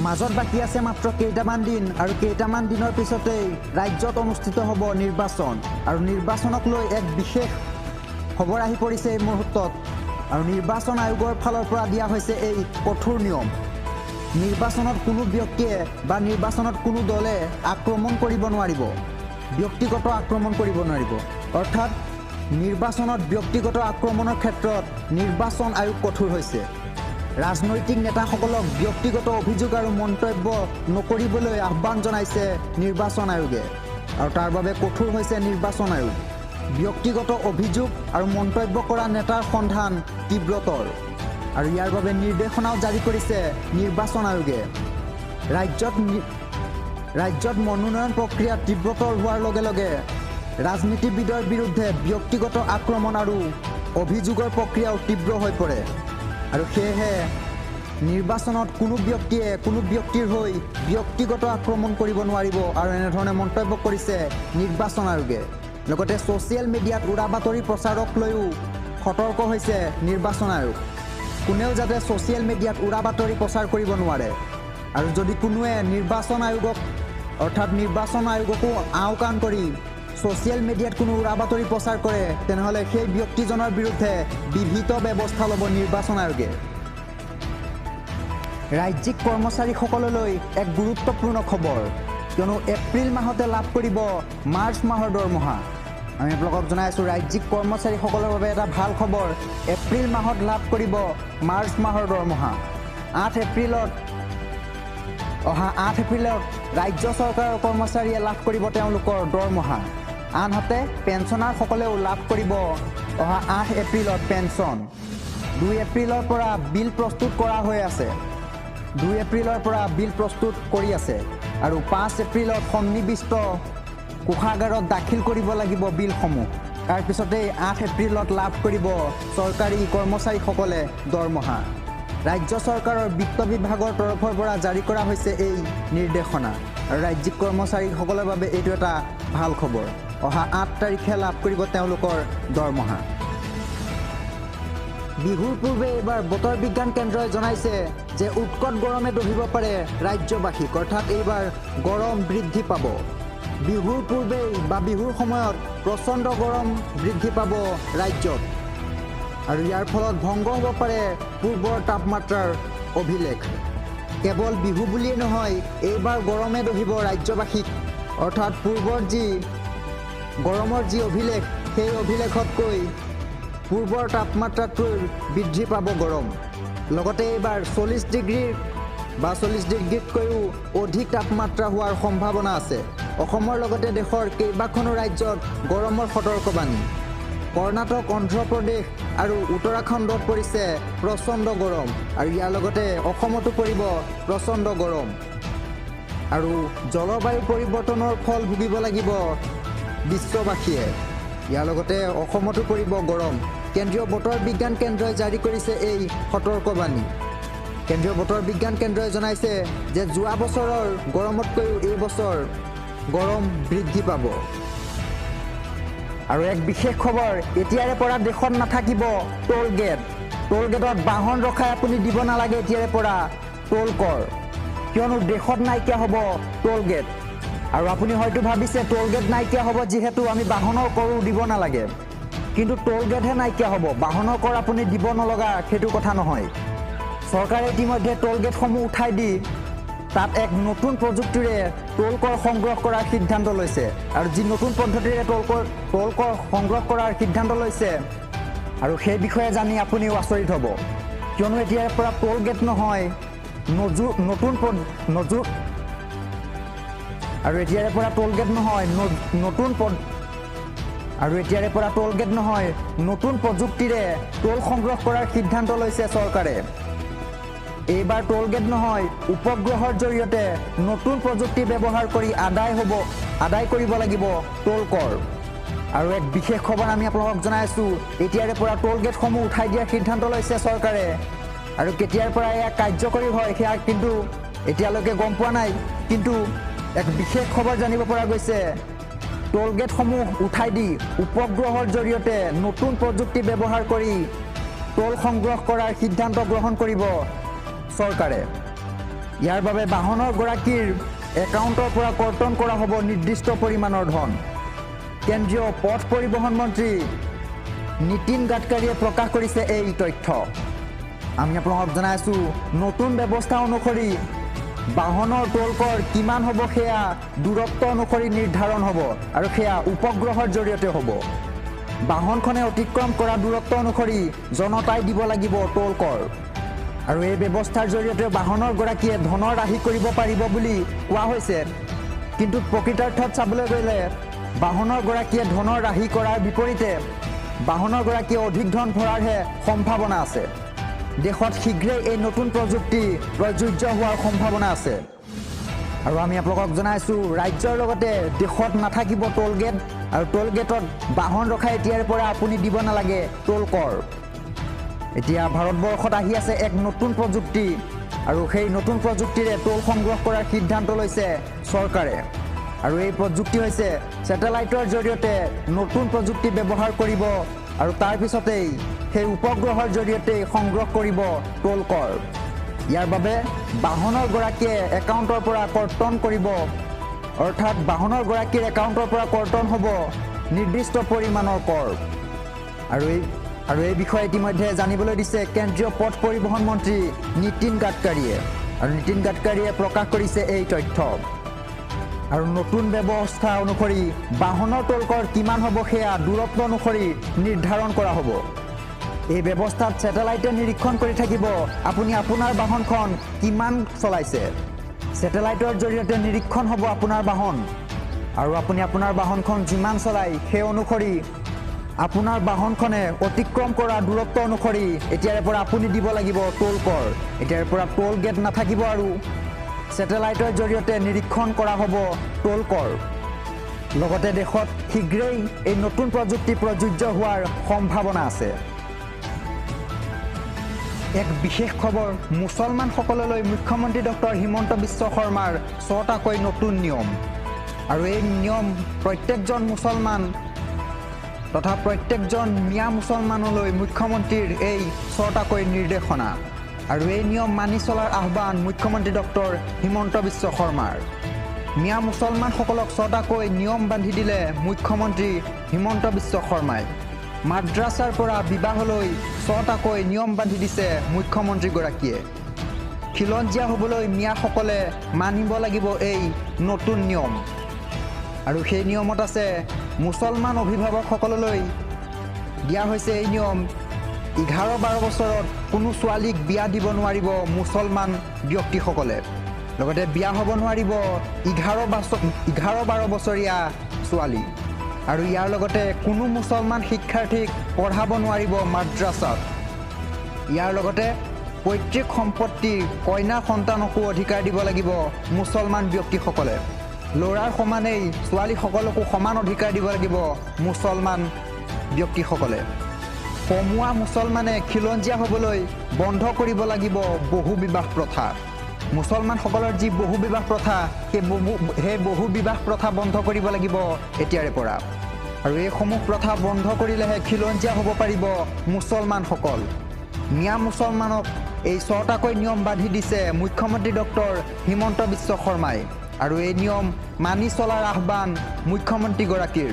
মাজত বাকী আছে মাত্ৰ কেইটামান দিন আৰু কেইটামান দিনৰ পিছতেই ৰাজ্যত অনুষ্ঠিত হ'ব নিৰ্বাচন আৰু নিৰ্বাচনক লৈ এক বিশেষ খবৰ আহি পৰিছে এই মুহূৰ্তত আৰু নিৰ্বাচন আয়োগৰ ফালৰ পৰা দিয়া হৈছে এই কঠোৰ নিয়ম নিৰ্বাচনত কোনো ব্যক্তিয়ে বা নিৰ্বাচনত কোনো দলে আক্ৰমণ কৰিব নোৱাৰিব ব্যক্তিগত আক্ৰমণ কৰিব নোৱাৰিব অৰ্থাৎ নিৰ্বাচনত ব্যক্তিগত আক্ৰমণৰ ক্ষেত্ৰত নিৰ্বাচন আয়োগ কঠোৰ হৈছে ৰাজনৈতিক নেতাসকলক ব্যক্তিগত অভিযোগ আৰু মন্তব্য নকৰিবলৈ আহ্বান জনাইছে নিৰ্বাচন আয়োগে আৰু তাৰ বাবে কঠোৰ হৈছে নিৰ্বাচন আয়োগ ব্যক্তিগত অভিযোগ আৰু মন্তব্য কৰা নেতাৰ সন্ধান তীব্ৰতৰ আৰু ইয়াৰ বাবে নিৰ্দেশনাও জাৰি কৰিছে নিৰ্বাচন আয়োগে ৰাজ্যত মনোনয়ন প্ৰক্ৰিয়া তীব্ৰতৰ হোৱাৰ লগে লগে ৰাজনীতিবিদৰ বিৰুদ্ধে ব্যক্তিগত আক্ৰমণ আৰু অভিযোগৰ প্ৰক্ৰিয়াও তীব্ৰ হৈ পৰে আৰু সেয়েহে নিৰ্বাচনত কোনো ব্যক্তিৰ হৈ ব্যক্তিগত আক্ৰমণ কৰিব নোৱাৰিব আৰু এনেধৰণে মন্তব্য কৰিছে নিৰ্বাচন আয়োগে লগতে ছ'চিয়েল মিডিয়াত উৰা বাতৰি প্ৰচাৰক লৈও সতৰ্ক হৈছে নিৰ্বাচন আয়োগ কোনেও যাতে ছ'চিয়েল মিডিয়াত উৰা বাতৰি প্ৰচাৰ কৰিব নোৱাৰে আৰু যদি কোনোৱে নিৰ্বাচন আয়োগকো আওকাণ কৰি ছ'চিয়েল মিডিয়াত কোনো উৰা বাতৰি প্ৰচাৰ কৰে তেনেহ'লে সেই ব্যক্তিজনৰ বিৰুদ্ধে বিহিত ব্যৱস্থা ল'ব নিৰ্বাচন আয়োগে ৰাজ্যিক কৰ্মচাৰীসকললৈ এক গুৰুত্বপূৰ্ণ খবৰ কিয়নো এপ্ৰিল মাহতে লাভ কৰিব মাৰ্চ মাহৰ দৰমহা আমি আপোনালোকক জনাই আছোঁ ৰাজ্যিক কৰ্মচাৰীসকলৰ বাবে এটা ভাল খবৰ এপ্ৰিল মাহত লাভ কৰিব মাৰ্চ মাহৰ দৰমহা 8 এপ্ৰিলত ৰাজ্য চৰকাৰৰ কৰ্মচাৰীয়ে লাভ কৰিব তেওঁলোকৰ দৰমহা আনহাতে পেঞ্চনাৰসকলেও লাভ কৰিব 8 এপ্ৰিলত পেঞ্চন 2 এপ্ৰিলৰ পৰা বিল প্ৰস্তুত কৰা হৈ আছে 2 এপ্ৰিলৰ পৰা বিল প্ৰস্তুত কৰি আছে আৰু 5 এপ্ৰিলত সন্নিৱিষ্ট কোষাগাৰত দাখিল কৰিব লাগিব বিলসমূহ তাৰপিছতেই 8 এপ্ৰিলত লাভ কৰিব চৰকাৰী কৰ্মচাৰীসকলে দৰমহা ৰাজ্য চৰকাৰৰ বিত্ত বিভাগৰ তৰফৰ পৰা জাৰি কৰা হৈছে এই নিৰ্দেশনা আৰু ৰাজ্যিক কৰ্মচাৰীসকলৰ বাবে এইটো এটা ভাল খবৰ 8 তাৰিখে লাভ কৰিব তেওঁলোকৰ দৰমহা বিহুৰ পূৰ্বে এইবাৰ বতৰ বিজ্ঞান কেন্দ্ৰই জনাইছে যে উৎকট গৰমে দহিব পাৰে ৰাজ্যবাসীক অৰ্থাৎ এইবাৰ গৰম বৃদ্ধি পাব বিহুৰ পূৰ্বেই বা বিহুৰ সময়ত প্ৰচণ্ড গৰম বৃদ্ধি পাব ৰাজ্যত আৰু ইয়াৰ ফলত ভংগ হ'ব পাৰে পূৰ্বৰ তাপমাত্ৰাৰ অভিলেখ কেৱল বিহু বুলিয়েই নহয় এইবাৰ গৰমে দহিব ৰাজ্যবাসীক অৰ্থাৎ পূৰ্বৰ যি গৰমৰ যি অভিলেখ সেই অভিলেখতকৈ পূৰ্বৰ তাপমাত্ৰাতকৈ বৃদ্ধি পাব গৰম লগতে এইবাৰ 40 ডিগ্ৰীতকৈও অধিক তাপমাত্ৰা হোৱাৰ সম্ভাৱনা আছে অসমৰ লগতে দেশৰ কেইবাখনো ৰাজ্যত গৰমৰ সতৰ্কবাণী কৰ্ণাটক অন্ধ্ৰপ্ৰদেশ আৰু উত্তৰাখণ্ডত পৰিছে প্ৰচণ্ড গৰম আৰু ইয়াৰ লগতে অসমতো পৰিব প্ৰচণ্ড গৰম আৰু জলবায়ু পৰিৱৰ্তনৰ ফল ভুগিব লাগিব বিশ্ববাসীয়ে ইয়াৰ লগতে অসমতো পৰিব গৰম কেন্দ্ৰীয় বতৰ বিজ্ঞান কেন্দ্ৰই জাৰি কৰিছে এই সতৰ্কবাণী কেন্দ্ৰীয় বতৰ বিজ্ঞান কেন্দ্ৰই জনাইছে যে যোৱা বছৰৰ গৰমতকৈও এই বছৰ গৰম বৃদ্ধি পাব আৰু এক বিশেষ খবৰ এতিয়াৰে পৰা দেশত নাথাকিব টোল গেটত বাহন ৰখাই আপুনি দিব নালাগে এতিয়াৰে পৰা টোল কৰ কিয়নো দেশত নাইকিয়া হ'ব টোল গেট আৰু আপুনি হয়তো ভাবিছে টোল গেট নাইকিয়া হ'ব যিহেতু আমি বাহনৰ কৰো দিব নালাগে কিন্তু টোল গেটহে নাইকিয়া হ'ব বাহনৰ কৰ আপুনি দিব নলগা সেইটো কথা নহয় চৰকাৰে ইতিমধ্যে টোল গেটসমূহ উঠাই দি তাত এক নতুন প্ৰযুক্তিৰে টোল কৰ সংগ্ৰহ কৰাৰ সিদ্ধান্ত লৈছে আৰু যি নতুন পদ্ধতিৰে টোল কৰ সংগ্ৰহ কৰাৰ সিদ্ধান্ত লৈছে আৰু সেই বিষয়ে জানি আপুনিও আচৰিত হ'ব কিয়নো এতিয়াৰ পৰা টোল গেট নহয় এতিয়াৰে পৰা টোল গেট নহয় নতুন প্ৰযুক্তিৰে টোল সংগ্ৰহ কৰাৰ সিদ্ধান্ত লৈছে চৰকাৰে এইবাৰ টোল গেট নহয় উপগ্ৰহৰ জৰিয়তে নতুন প্ৰযুক্তি ব্যৱহাৰ কৰি আদায় কৰিব লাগিব টোল কৰ আৰু এক বিশেষ খবৰ আমি আপোনালোকক জনাই আছোঁ এতিয়াৰে পৰা টোল গেটসমূহ উঠাই দিয়াৰ সিদ্ধান্ত লৈছে চৰকাৰে আৰু কেতিয়াৰ পৰা এয়া কাৰ্যকৰী হয় সেয়া কিন্তু এতিয়ালৈকে গম পোৱা নাই কিন্তু এক বিশেষ খবৰ জানিব পৰা গৈছে টোল গেটসমূহ উঠাই দি উপগ্ৰহৰ জৰিয়তে নতুন প্ৰযুক্তি ব্যৱহাৰ কৰি টোল সংগ্ৰহ কৰাৰ সিদ্ধান্ত গ্ৰহণ কৰিব চৰকাৰে ইয়াৰ বাবে বাহনৰ গৰাকীৰ একাউণ্টৰ পৰা কৰ্তন কৰা হ'ব নিৰ্দিষ্ট পৰিমাণৰ ধন। কেন্দ্ৰীয় পথ পৰিবহণ মন্ত্ৰী নীতিন গাডকাৰীয়ে প্ৰকাশ কৰিছে এই তথ্য। আমি আপোনালোকক জনাইছোঁ, নতুন ব্যৱস্থা অনুসৰি বাহনৰ টোল কৰ কিমান হ'ব সেয়া দূৰত্ব অনুসৰি নিৰ্ধাৰণ হ'ব আৰু সেয়া উপগ্ৰহৰ জৰিয়তে হ'ব। বাহনখনে অতিক্ৰম কৰা দূৰত্ব অনুসৰি জনতাই দিব লাগিব টোল কৰ। আৰু এই ব্যৱস্থাৰ জৰিয়তে বাহনৰ গৰাকীয়ে ধনৰ ৰাহি কৰিব পাৰিব বুলি কোৱা হৈছে। কিন্তু প্ৰকৃতাৰ্থত চাবলৈ গ'লে বাহনৰ গৰাকীয়ে ধনৰ ৰাহি কৰাৰ বিপৰীতে বাহনৰ গৰাকীয়ে অধিক ধন ভৰাৰহে সম্ভাৱনা আছে। দেশত শীঘ্ৰেই এই নতুন প্ৰযুক্তি প্ৰযোজ্য হোৱাৰ সম্ভাৱনা আছে। আৰু আমি আপোনালোকক জনাইছোঁ, ৰাজ্যৰ লগতে দেশত নাথাকিব টোল গেট আৰু টোল গেটত বাহন ৰখাই এতিয়াৰে পৰা আপুনি দিব নালাগে টোল কৰ। এতিয়া ভাৰতবৰ্ষত আহি আছে এক নতুন প্ৰযুক্তি আৰু সেই নতুন প্ৰযুক্তিৰে টোল সংগ্ৰহ কৰাৰ সিদ্ধান্ত লৈছে চৰকাৰে। আৰু এই প্ৰযুক্তি হৈছে ছেটেলাইটৰ জৰিয়তে নতুন প্ৰযুক্তি ব্যৱহাৰ কৰিব আৰু তাৰ পিছতেই সেই উপগ্ৰহৰ জৰিয়তে সংগ্ৰহ কৰিব টোল কৰ। ইয়াৰ বাবে বাহনৰ গৰাকীয়ে একাউণ্টৰ পৰা কৰ্তন কৰিব, অৰ্থাৎ বাহনৰ গৰাকীৰ একাউণ্টৰ পৰা কৰ্তন হ'ব নিৰ্দিষ্ট পৰিমাণৰ কৰ। আৰু এই বিষয়ে ইতিমধ্যে জানিবলৈ দিছে কেন্দ্ৰীয় পথ পৰিবহণ মন্ত্ৰী নীতিন গাডকাৰীয়ে। আৰু নীতিন গাডকাৰীয়ে প্ৰকাশ কৰিছে এই তথ্য। আৰু নতুন ব্যৱস্থা অনুসৰি বাহনৰ টোল কৰ কিমান হ'ব সেয়া দূৰত্ব অনুসৰি নিৰ্ধাৰণ কৰা হ'ব। এই ব্যৱস্থাত ছেটেলাইটে নিৰীক্ষণ কৰি থাকিব আপুনি আপোনাৰ বাহনখন কিমান চলাইছে। ছেটেলাইটৰ জৰিয়তে নিৰীক্ষণ হ'ব আপোনাৰ বাহন আৰু আপুনি আপোনাৰ বাহনখন যিমান চলায় সেই অনুসৰি আপোনাৰ বাহনখনে অতিক্ৰম কৰা দূৰত্ব অনুসৰি এতিয়াৰে পৰা আপুনি দিব লাগিব টোল কৰ। এতিয়াৰে পৰা টোল গেট নাথাকিব আৰু ছেটেলাইটৰ জৰিয়তে নিৰীক্ষণ কৰা হ'ব টোল কৰ। লগতে দেশত শীঘ্ৰেই এই নতুন প্ৰযুক্তি প্ৰযোজ্য হোৱাৰ সম্ভাৱনা আছে। এক বিশেষ খবৰ, মুছলমানসকললৈ মুখ্যমন্ত্ৰী ডক্টৰ হিমন্ত বিশ্ব শৰ্মাৰ 6টাকৈ নতুন নিয়ম। আৰু এই নিয়ম প্ৰত্যেকজন মুছলমান তথা প্ৰত্যেকজন মিয়া মুছলমানলৈ মুখ্যমন্ত্ৰীৰ এই 6টাকৈ নিৰ্দেশনা। আৰু এই নিয়ম মানি চলাৰ আহ্বান মুখ্যমন্ত্ৰী ডক্টৰ হিমন্ত বিশ্ব শৰ্মাৰ। মিয়া মুছলমানসকলক 6টাকৈ নিয়ম বান্ধি দিলে মুখ্যমন্ত্ৰী হিমন্ত বিশ্ব শৰ্মাই। মাদ্ৰাছাৰ পৰা বিবাহলৈ 6টাকৈ নিয়ম বান্ধি দিছে মুখ্যমন্ত্ৰীগৰাকীয়ে। খিলঞ্জীয়া হ'বলৈ মিয়াসকলে মানিব লাগিব এই নতুন নিয়ম। আৰু সেই নিয়মত আছে, মুছলমান অভিভাৱকসকললৈ দিয়া হৈছে এই নিয়ম, 11-12 বছৰত কোনো ছোৱালীক বিয়া দিব নোৱাৰিব মুছলমান ব্যক্তিসকলে। লগতে বিয়া হ'ব নোৱাৰিব 11-12 বছৰীয়া ছোৱালী। আৰু ইয়াৰ লগতে কোনো মুছলমান শিক্ষাৰ্থীক পঢ়াব নোৱাৰিব মাদ্ৰাছাত। ইয়াৰ লগতে পৈতৃক সম্পত্তি কইনা সন্তানকো অধিকাৰ দিব লাগিব মুছলমান ব্যক্তিসকলে। ল'ৰাৰ সমানেই ছোৱালীসকলকো সমান অধিকাৰ দিব লাগিব মুছলমান ব্যক্তিসকলে। কমুৱা মুছলমানে খিলঞ্জীয়া হ'বলৈ বন্ধ কৰিব লাগিব বহু বিবাহ প্ৰথা। মুছলমানসকলৰ যি বহু বিবাহ প্ৰথা, সেই বহু বিবাহ প্ৰথা বন্ধ কৰিব লাগিব এতিয়াৰে পৰা। আৰু এইসমূহ প্ৰথা বন্ধ কৰিলেহে খিলঞ্জীয়া হ'ব পাৰিব মুছলমানসকল। মিয়া মুছলমানক এই 6টাকৈ নিয়ম বান্ধি দিছে মুখ্যমন্ত্ৰী ডক্টৰ হিমন্ত বিশ্ব শৰ্মাই। আৰু এই নিয়ম মানি চলাৰ আহ্বান মুখ্যমন্ত্ৰীগৰাকীৰ।